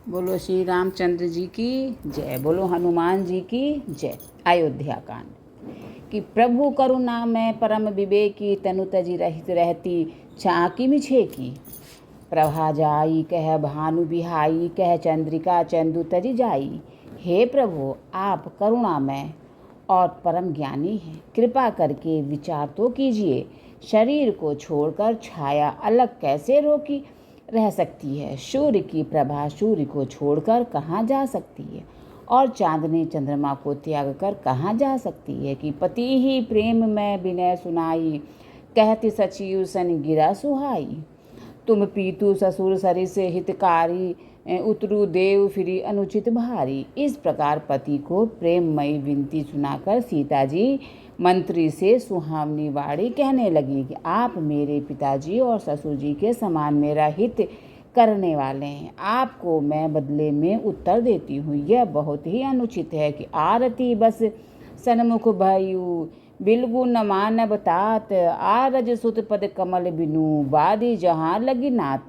बोलो श्री रामचंद्र जी की जय, बोलो हनुमान जी की जय। अयोध्या कांड कि प्रभु करुणा में परम विवेकी, तनु तजी रहित रहती चाकी मिछे की। प्रभा जाई कह भानु बिहाई, कह चंद्रिका चंदु तजी जाई। हे प्रभु, आप करुणा में और परम ज्ञानी हैं, कृपा करके विचार तो कीजिए। शरीर को छोड़कर छाया अलग कैसे रोकी रह सकती है? सूर्य की प्रभा सूर्य को छोड़कर कहाँ जा सकती है? और चांदनी चंद्रमा को त्याग कर कहाँ जा सकती है? कि पति ही प्रेम में विनय सुनाई, कहती सचिव सन गिरा सुहाई। तुम पीतु ससुर सरिस हितकारी, उतरु देव फिरी अनुचित भारी। इस प्रकार पति को प्रेममयी विनती सुनाकर सीता जी मंत्री से सुहावनी वाणी कहने लगी कि आप मेरे पिताजी और ससुर जी के समान मेरा हित करने वाले हैं। आपको मैं बदले में उत्तर देती हूँ। यह बहुत ही अनुचित है कि आरती बस सन्मुख भयु, बिल्गु न मानव तात। आरज सुत पद कमल बिनु, बादी जहाँ लगी नात।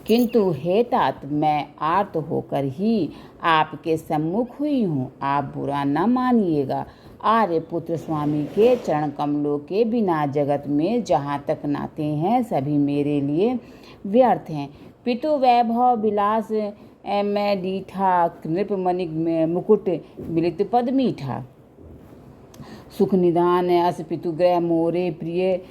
किंतु हे तात, मैं आर्त होकर ही आपके सम्मुख हुई हूँ, आप बुरा न मानिएगा। आर्य पुत्र स्वामी के चरण कमलों के बिना जगत में जहाँ तक नाते हैं सभी मेरे लिए व्यर्थ हैं। पितु वैभव विलास मैं डीठा, नृप मणि मुकुट मिलित पद मीठा। सुख निदान अस पितु ग्रह मोरे, प्रिय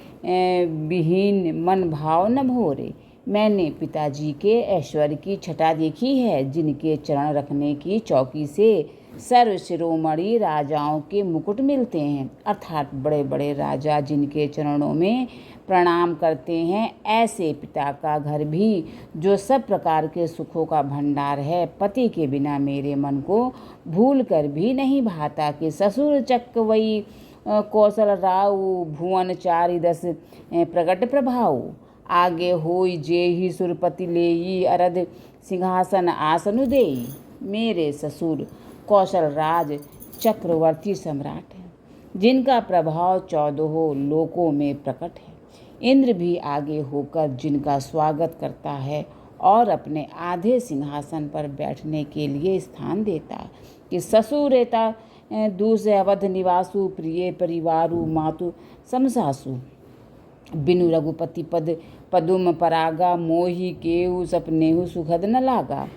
विहीन मन भाव न भोरे। मैंने पिताजी के ऐश्वर्य की छटा देखी है, जिनके चरण रखने की चौकी से सर्व शिरोमणि राजाओं के मुकुट मिलते हैं, अर्थात बड़े बड़े राजा जिनके चरणों में प्रणाम करते हैं। ऐसे पिता का घर भी जो सब प्रकार के सुखों का भंडार है, पति के बिना मेरे मन को भूल कर भी नहीं भाता। कि ससुर चक्रवई कौशल राउ, भुवन चारि दस प्रगट प्रभाऊ। आगे होई जे ही सुरपति लेई, अरध सिंहासन आसनु देई। मेरे ससुर कौशल राज चक्रवर्ती सम्राट है, जिनका प्रभाव 14 लोकों में प्रकट है। इंद्र भी आगे होकर जिनका स्वागत करता है और अपने आधे सिंहासन पर बैठने के लिए स्थान देता है। कि ससुरेता दूसरे अवध निवासु, प्रिय परिवारु मातु समसासु। बिनु रघुपति पद पदुम परागा, मोहि केहु सपनेहु सुखद न लागा।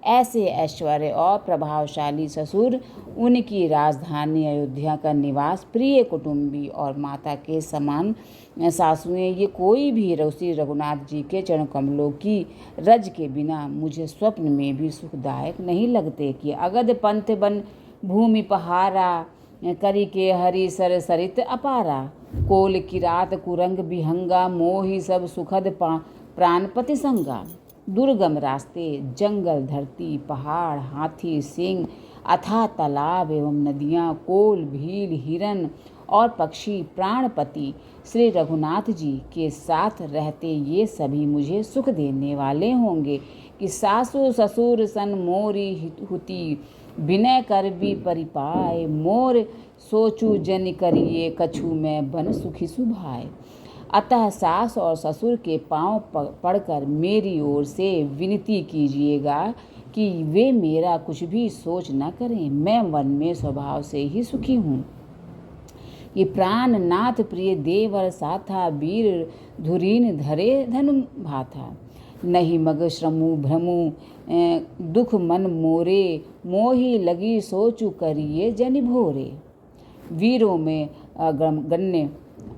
ऐसे ऐश्वर्य और प्रभावशाली ससुर, उनकी राजधानी अयोध्या का निवास, प्रिय कुटुंबी और माता के समान सासुएं, ये कोई भी श्री रघुनाथ जी के चरण कमलों की रज के बिना मुझे स्वप्न में भी सुखदायक नहीं लगते। कि अगध पंथ बन भूमि पहारा, करी के हरि सर सरित अपारा। कोल किरात कुरंग बिहंगा, मोहि सब सुखद प्राणपति संगा। दुर्गम रास्ते, जंगल, धरती, पहाड़, हाथी, सिंह, अथाह तालाब एवं नदियाँ, कोल, भील, हिरन और पक्षी प्राणपति श्री रघुनाथ जी के साथ रहते ये सभी मुझे सुख देने वाले होंगे। कि सासु ससुर सन मोरी हुती, विनय कर भी परिपाय। मोर सोचू जन करिए, कछु में बन सुखी सुभाए। अतः सास और ससुर के पांव पड़कर मेरी ओर से विनती कीजिएगा कि वे मेरा कुछ भी सोच न करें। मैं मन में स्वभाव से ही सुखी हूँ। ये प्राण नाथ प्रिय देवर साथा, वीर धुरीन धरे धनु भाथा। नहीं मग श्रमु भ्रमु दुख मन मोरे, मोहि लगी सोचु करिए जनि भोरे। वीरों में गण्य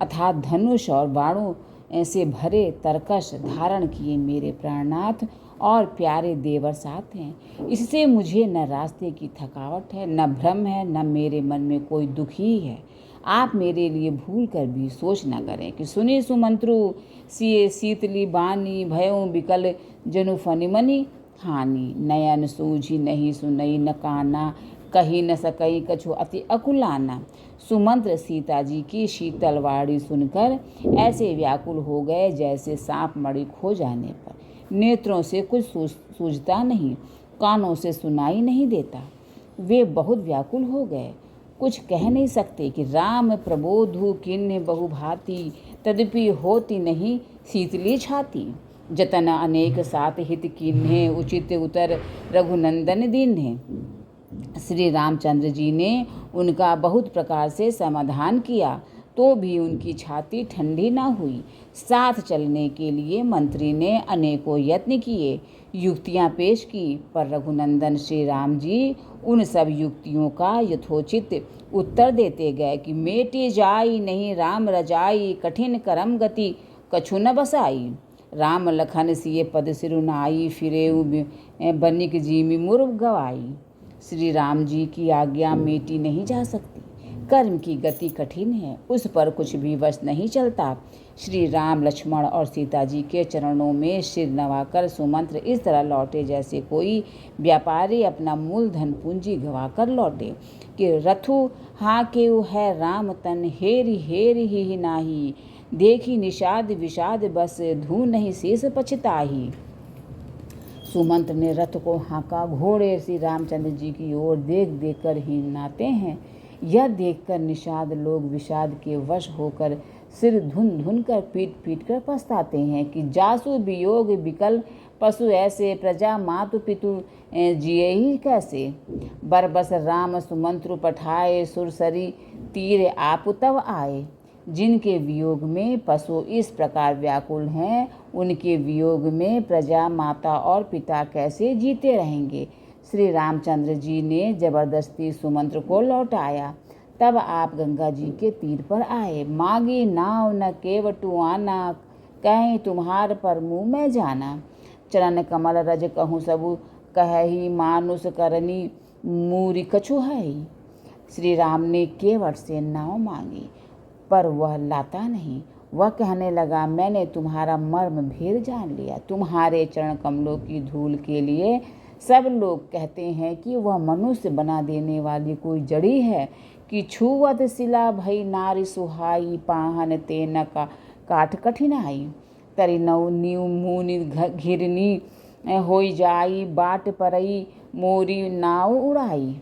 अर्थात धनुष और बाणों से भरे तरकश धारण किए मेरे प्राणनाथ और प्यारे देवर साथ हैं। इससे मुझे न रास्ते की थकावट है, न भ्रम है, न मेरे मन में कोई दुख ही है। आप मेरे लिए भूल कर भी सोच न करें। कि सुनी सुमंत्रु सिए शीतली बानी, भयों बिकल जनु फनिमनि हानि। नयन सूझी नहीं सुनई न काना, कही न सकई कछु अति अकुलाना। सुमंत्र सीता जी की शीतल वाणी सुनकर ऐसे व्याकुल हो गए जैसे सांप मणि खो जाने पर। नेत्रों से कुछ सूझता नहीं, कानों से सुनाई नहीं देता। वे बहुत व्याकुल हो गए, कुछ कह नहीं सकते। कि राम प्रबोधु किन्ह बहुभांति, तदपि होती नहीं शीतली छाती। जतन अनेक सात हित कीन्हे, उचित उतर रघुनंदन दीन्हे। श्री रामचंद्र जी ने उनका बहुत प्रकार से समाधान किया, तो भी उनकी छाती ठंडी न हुई। साथ चलने के लिए मंत्री ने अनेकों यत्न किए, युक्तियां पेश की, पर रघुनंदन श्री राम जी उन सब युक्तियों का यथोचित उत्तर देते गए कि मेटी जाई नहीं राम रजाई, कठिन करम गति कछु न बसाई। राम लखन सिए पद सिरुनाई, फिरे बनिक जीमि मुर गवाई। श्री राम जी की आज्ञा मेटी नहीं जा सकती, कर्म की गति कठिन है, उस पर कुछ भी वश नहीं चलता। श्री राम लक्ष्मण और सीता जी के चरणों में सिर नवाकर सुमंत्र इस तरह लौटे जैसे कोई व्यापारी अपना मूलधन पूंजी गवाकर लौटे कि रथु हाँ केउ है राम तन, हेरि हेरि ही नाही, देखी निषाद विषाद बस, धू नहीं शेष पछताही। सुमंत्र ने रथ को हाँका, घोड़े श्री रामचंद्र जी की ओर देख देख कर ही नाते हैं। यह देखकर निषाद लोग विषाद के वश होकर सिर धुन धुन कर पीट पीट कर पछताते हैं कि जासु वियोग विकल पशु ऐसे, प्रजा मातु पितु जिये ही कैसे। बरबस राम सुमंत्रु पठाए, सुरसरी तीर आप तब आए। जिनके वियोग में पशु इस प्रकार व्याकुल हैं, उनके वियोग में प्रजा माता और पिता कैसे जीते रहेंगे। श्री रामचंद्र जी ने जबरदस्ती सुमंत्र को लौटाया। तब आप गंगा जी के तीर पर आए। मांगी नाव न केवटु आना, कहीं तुम्हार पर मुँह में जाना। चरण कमल रज कहूँ सबु, कही मानुष करनी मूरी कछु है। श्री राम ने केवट से नाव मांगी, पर वह लाता नहीं। वह कहने लगा, मैंने तुम्हारा मर्म भेद जान लिया। तुम्हारे चरण कमलों की धूल के लिए सब लोग कहते हैं कि वह मनुष्य बना देने वाली कोई जड़ी है कि छुवत शिला भई नारी सुहाई, पाहन ते न काठ कठिनाई। तरी नौ नीव मुनि घिरनी होई जाई, बाट परई मोरी नाव उड़ाई।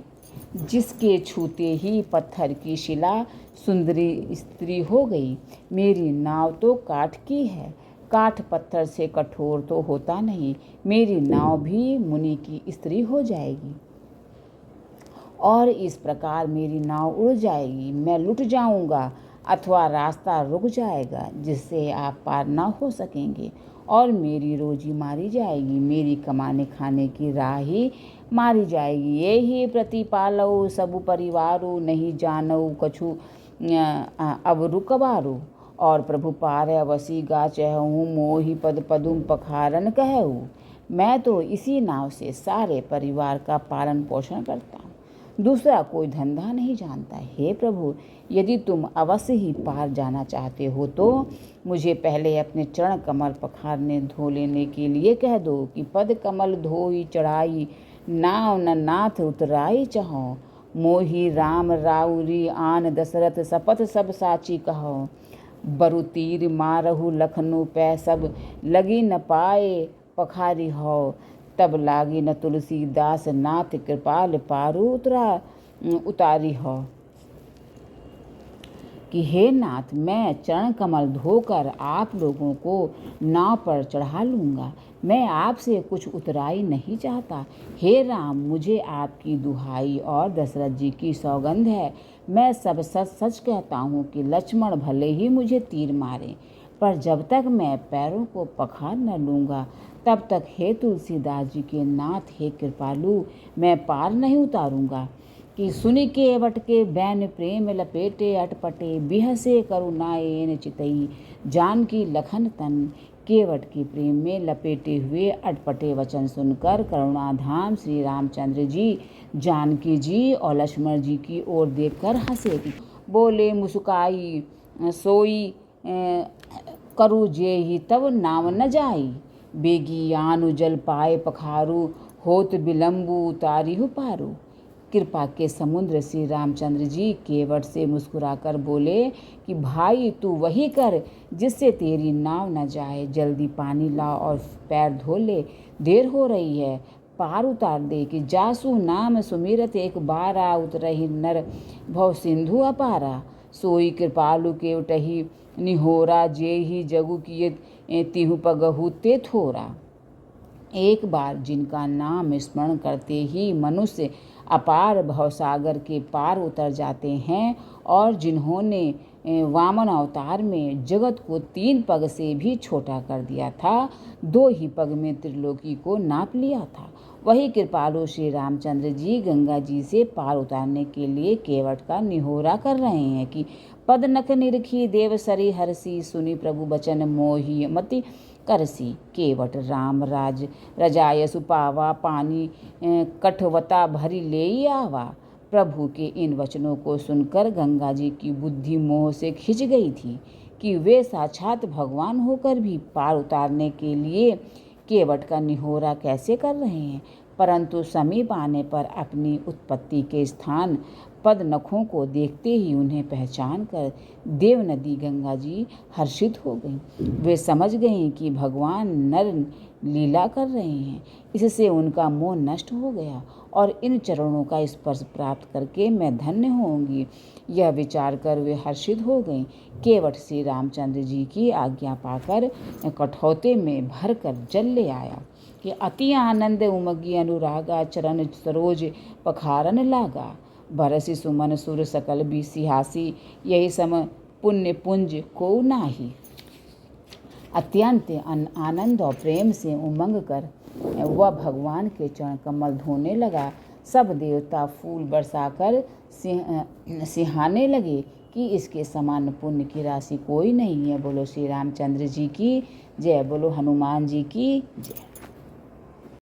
जिसके छूते ही पत्थर की शिला सुंदरी स्त्री हो गई। मेरी नाव तो काठ की है, काठ पत्थर से कठोर तो होता नहीं। मेरी नाव भी मुनि की स्त्री हो जाएगी और इस प्रकार मेरी नाव उड़ जाएगी। मैं लुट जाऊंगा अथवा रास्ता रुक जाएगा, जिससे आप पार ना हो सकेंगे और मेरी रोजी मारी जाएगी। मेरी कमाने खाने की राह ही मारी जाएगी। ये ही प्रतिपालऊ सबु परिवारू, नहीं जानऊ कछु अब रुकबारू। और प्रभु पार अवसी गा चहूँ, मोहि पद पदुम पखारन कहूँ। मैं तो इसी नाव से सारे परिवार का पालन पोषण करता हूँ, दूसरा कोई धंधा नहीं जानता। हे प्रभु, यदि तुम अवश्य ही पार जाना चाहते हो तो मुझे पहले अपने चरण कमल पखारने धो लेने के लिए कह दो कि पद कमल धोई चढ़ाई, नाव न नाथ उतराई चहो। मोहि राम राउरी आन दशरथ, शपथ सब साची कहो। बरु तीर मारहु लखनु पै, सब लगी न पाए पखारी हो। तब लागी न तुलसीदास, नाथ कृपाल पारू उतारी हो। कि हे नाथ, मैं चरण कमल धोकर आप लोगों को नाव पर चढ़ा लूँगा। मैं आपसे कुछ उतराई नहीं चाहता। हे राम, मुझे आपकी दुहाई और दशरथ जी की सौगंध है। मैं सब सच सच कहता हूँ कि लक्ष्मण भले ही मुझे तीर मारे, पर जब तक मैं पैरों को पखार न लूँगा तब तक हे तुलसीदास जी के नाथ, हे कृपालु, मैं पार नहीं उतारूँगा। कि सुनि के वटके बैन प्रेम लपेटे, अटपटे बिहसे करुणाएन चितई। जानकी लखन तन केवट के प्रेम में लपेटे हुए अटपटे वचन सुनकर करुणाधाम श्री रामचंद्र जी जानकी जी और लक्ष्मण जी की ओर देखकर हंसे। बोले मुस्काई, सोई करु जे ही तब नाव न जाई। बेगी आनु जल पाए पखारू, होत विलम्बु उतारिहु पारू। कृपा के समुद्र श्री रामचंद्र जी केवट से मुस्कुराकर बोले कि भाई, तू वही कर जिससे तेरी नाव न जाए। जल्दी पानी ला और पैर धो ले, देर हो रही है। पार उतार दे कि जासु नाम सुमिरत, एक बारा उतरहि नर भव सिंधु अपारा। सोई कृपालु केवटहि निहोरा, जे ही जगु तिहु पगहु ते थोरा। एक बार जिनका नाम स्मरण करते ही मनुष्य अपार भवसागर के पार उतर जाते हैं और जिन्होंने वामन अवतार में जगत को 3 पग से भी छोटा कर दिया था, 2 ही पग में त्रिलोकी को नाप लिया था, वही कृपालु श्री रामचंद्र जी गंगा जी से पार उतारने के लिए केवट का निहोरा कर रहे हैं कि पद नख निरखी देव सरी हरसी, सुनी प्रभु बचन मोहि मति करसी। केवट राम राज रजाय सुपावा, पानी कठवता भरी ले आवा। प्रभु के इन वचनों को सुनकर गंगा जी की बुद्धि मोह से खिंच गई थी कि वे साक्षात भगवान होकर भी पार उतारने के लिए केवट का निहोरा कैसे कर रहे हैं। परंतु समीप आने पर अपनी उत्पत्ति के स्थान पद नखों को देखते ही उन्हें पहचान कर देव नदी गंगा जी हर्षित हो गईं। वे समझ गईं कि भगवान नर लीला कर रहे हैं। इससे उनका मोह नष्ट हो गया और इन चरणों का स्पर्श प्राप्त करके मैं धन्य होंगी, यह विचार कर वे हर्षित हो गईं। केवट श्री रामचंद्र जी की आज्ञा पाकर कठौते में भरकर जल ले आया कि अति आनंद उमगी अनुरागा, चरण सरोज पखारन लागा। बरसी सुमन सुर सकल भी सिहासी, यही सम पुण्य पुंज को नाही। अत्यंत आनंद और प्रेम से उमंग कर वह भगवान के चरण कमल धोने लगा। सब देवता फूल बरसाकर सिहाने लगे कि इसके समान पुण्य की राशि कोई नहीं है। बोलो श्री रामचंद्र जी की जय, बोलो हनुमान जी की जय।